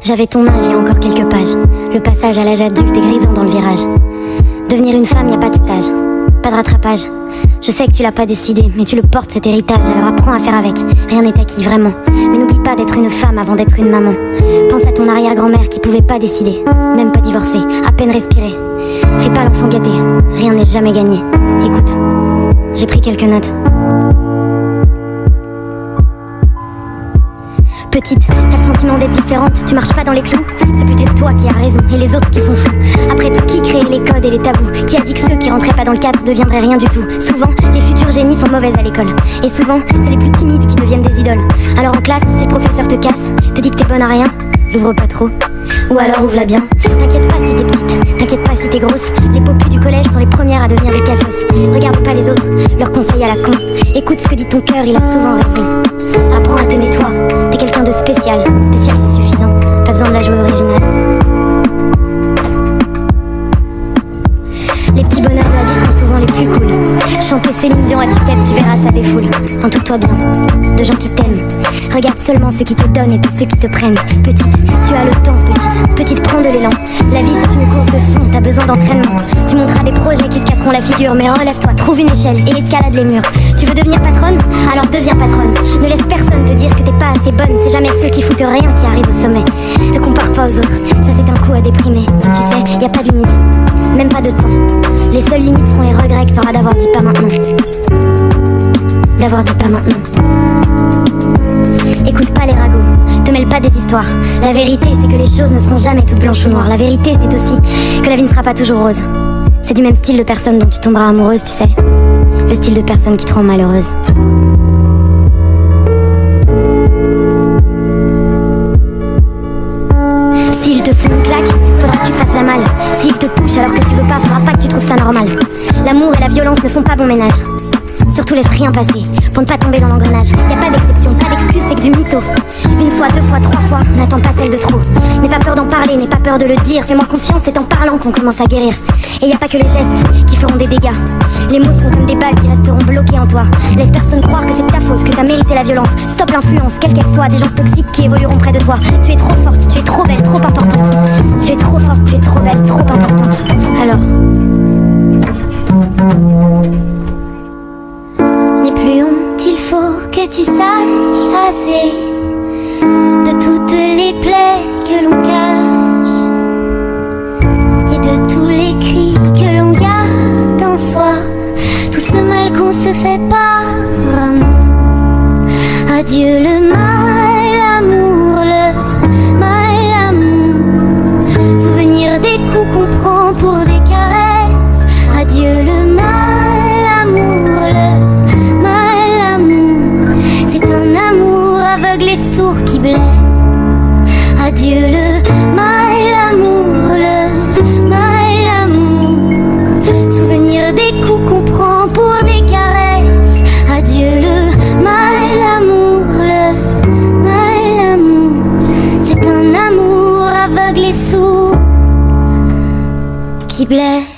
J'avais ton âge, il y a encore quelques pages. Le passage à l'âge adulte est grisant dans le virage. Devenir une femme, y a pas de stage, pas de rattrapage. Je sais que tu l'as pas décidé, mais tu le portes cet héritage. Alors apprends à faire avec, rien n'est acquis vraiment. Mais n'oublie pas d'être une femme avant d'être une maman. Pense à ton arrière-grand-mère qui pouvait pas décider, même pas divorcer, à peine respirer. Fais pas l'enfant gâté, rien n'est jamais gagné. Écoute, j'ai pris quelques notes. Petite, t'as le sentiment d'être différente, tu marches pas dans les clous. C'est peut-être toi qui as raison et les autres qui sont fous. Après tout, qui crée les codes et les tabous? Qui a dit que ceux qui rentraient pas dans le cadre deviendraient rien du tout? Souvent, les futurs génies sont mauvaises à l'école. Et souvent, c'est les plus timides qui deviennent des idoles. Alors en classe, si le professeur te casse, te dit que t'es bonne à rien, l'ouvre pas trop, ou alors ouvre-la bien. T'inquiète pas si t'es petite, t'inquiète pas si t'es grosse. Les popus du collège sont les premières à devenir des cassos. Regarde pas les autres, leurs conseils à la con. Écoute ce que dit ton cœur, il a souvent raison. Apprends à t'aimer toi, t'es quelqu'un de spécial. Spécial c'est suffisant, pas besoin de la jouer originale. Les petits bonheurs de la vie sont souvent les plus cool. Chanter Céline Dion à tue-tête, tu verras ça défoule. Entoure-toi bien, de gens qui t'aiment. Regarde seulement ceux qui te donnent et pas ceux qui te prennent. Petite, tu as le temps, petite, prends de l'élan. La vie c'est une course de fond, t'as besoin d'entraînement. Tu monteras des projets qui te casseront la figure, mais relève-toi, trouve une échelle et escalade les murs. Tu veux devenir patronne? Alors deviens patronne. Ne laisse personne te dire que t'es pas assez bonne. C'est jamais ceux qui foutent rien qui arrivent au sommet. Te compare pas aux autres, ça c'est un coup à déprimer. Tu sais, y a pas de limite, même pas de temps. Les seules limites seront les regrets que t'auras d'avoir dit pas maintenant. D'avoir dit pas maintenant. Écoute pas les ragots, te mêle pas des histoires. La vérité c'est que les choses ne seront jamais toutes blanches ou noires. La vérité c'est aussi que la vie ne sera pas toujours rose. C'est du même style de personne dont tu tomberas amoureuse, tu sais. Le style de personne qui te rend malheureuse. S'il te fout une claque, faudra que tu te fasses la malle. S'il te touche alors que tu veux pas, faudra pas que tu trouves ça normal. L'amour et la violence ne font pas bon ménage. Surtout laisse rien passer, pour ne pas tomber dans l'engrenage. Y a pas d'exception, pas d'excuse, c'est que du mytho. Une fois, deux fois, trois fois, n'attends pas celle de trop. N'aie pas peur d'en parler, n'aie pas peur de le dire. Fais-moi confiance, c'est en parlant qu'on commence à guérir. Et y a pas que les gestes qui feront des dégâts. Les mots sont comme des balles qui resteront bloquées en toi. Laisse personne croire que c'est ta faute, que t'as mérité la violence. Stop l'influence, quelle qu'elle soit, des gens toxiques qui évolueront près de toi. Tu es trop forte, tu es trop belle, trop importante. Tu es trop forte, tu es trop belle, trop importante. Alors n'aie plus honte, il faut que tu saches chasser de toutes les plaies que l'on cache et de tous les cris que l'on garde en soi. Tout ce mal qu'on se fait par amour. Adieu le mal, l'amour, le mal, l'amour. Souvenir des coups qu'on prend pour des caresses. Adieu le mal, l'amour, le mal, l'amour. C'est un amour aveugle et sourd qui blesse. Adieu le mal, l'amour, le mal, l'amour. Souvenir des coups qu'on prend pour des caresses. Adieu le mal, l'amour, le mal, l'amour. C'est un amour aveugle et sourd qui blesse.